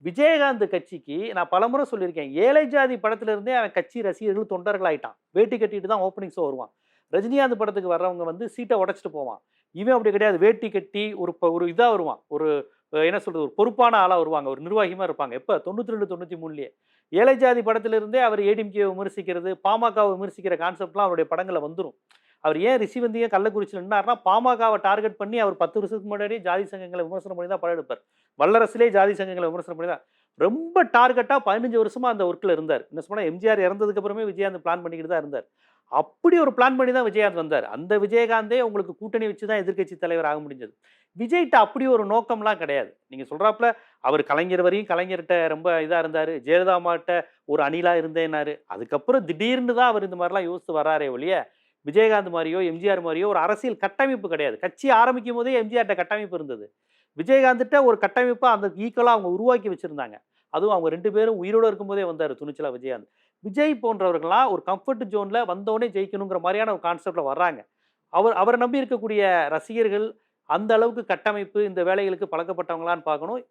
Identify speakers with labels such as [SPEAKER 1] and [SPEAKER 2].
[SPEAKER 1] விஜயகாந்த் கட்சிக்கு நான் பலமுறை சொல்லியிருக்கேன். ஏழை ஜாதி படத்துல இருந்தே அவன் கட்சி ரசிகர்கள் தொண்டர்கள் ஆயிட்டான். வேட்டி கட்டிட்டு தான் ஓப்பனிங் ஷோ வருவான். ரஜினிகாந்த் படத்துக்கு வர்றவங்க வந்து சீட்ட உடைச்சுட்டு போவான். இவன் அப்படி கிடையாது. வேட்டி கட்டி ஒரு இதா வருவான். ஒரு என்ன சொல்றது? ஒரு பொறுப்பான ஆளா வருவாங்க. ஒரு நிர்வாகி மாரி இருப்பாங்க. எப்ப 92, 93லயே. ஏழை ஜாதி படத்துல இருந்தே அவர் ஏடிஎம்கேவ விமர்சிக்கிறது, பாமகவ விமர்சிக்கிற கான்செப்ட்லாம் அவருடைய படங்கள்ல வந்துரும். அவர் ஏன் ரிஷிவந்திய கள்ளக்குறிச்சியில நின்னார்னா, பாமகவ டார்கெட் பண்ணி அவர் 10 வருஷத்துக்கு முன்னாடியே ஜாதி சங்கங்கள விமர்சனம் பண்ணி தான் படம் எடுப்பார். வல்லரசுலே ஜாதி சங்கங்கள விமர்சனம் பண்ணி தான் ரொம்ப டார்கெட்டா 15 வருஷமா அந்த ஒர்க்ல இருந்தார். என்ன சொன்னா எம்ஜிஆர் இறந்ததுக்கு அப்புறமே விஜயகாந்த் பிளான் பண்ணிக்கிட்டு தான் இருந்தார். அப்படி ஒரு பிளான் பண்ணி தான் விஜயகாந்த் வந்தார். அந்த விஜயகாந்தே உங்களுக்கு கூட்டணி வச்சு தான் எதிர்க்கட்சி தலைவர் ஆக முடிஞ்சது. விஜய்ட்ட அப்படி ஒரு நோக்கம்லாம் கிடையாது. நீங்க சொல்றாப்ல அவர் கலைஞர் வரையும் கலைஞர்ட்ட ரொம்ப இதா இருந்தாரு. ஜெயலலிதா அம்மாட்ட ஒரு அணிலா இருந்தேன்னாரு. அதுக்கப்புறம் திடீர்னு தான் அவர் இந்த மாரிலாம் யோசிச்சு வர்றாரே ஒழிய, விஜயகாந்த் மாரியோ, எம்ஜிஆர் மாரியோ ஒரு அரசியல் கட்டமைப்பு கிடையாது. கட்சி ஆரம்பிக்கும்போதே எம்ஜிஆர்ட்ட கட்டமைப்பு இருந்தது. விஜயகாந்த்ட்ட ஒரு கட்டமைப்ப அந்த ஈக்குவலா அவங்க உருவாக்கி வச்சிருந்தாங்க. அதுவும் அவங்க 2 பேரும் உயிரோட இருக்கும்போதே வந்தாரு துணிச்சலா விஜயகாந்த். விஜய் போன்றவர்கள்லாம் ஒரு கம்ஃபர்ட் ஜோன்ல வந்தோனே ஜெயிக்கணுங்கிற மாரியான ஒரு கான்செப்ட்ல வர்றாங்க. அவர நம்பி இருக்கக்கூடிய ரசிகர்கள் அந்த அளவுக்கு கட்டமைப்பு இந்த வேலைகளுக்கு பழக்கப்பட்டவங்களான்னு பார்க்கணும்.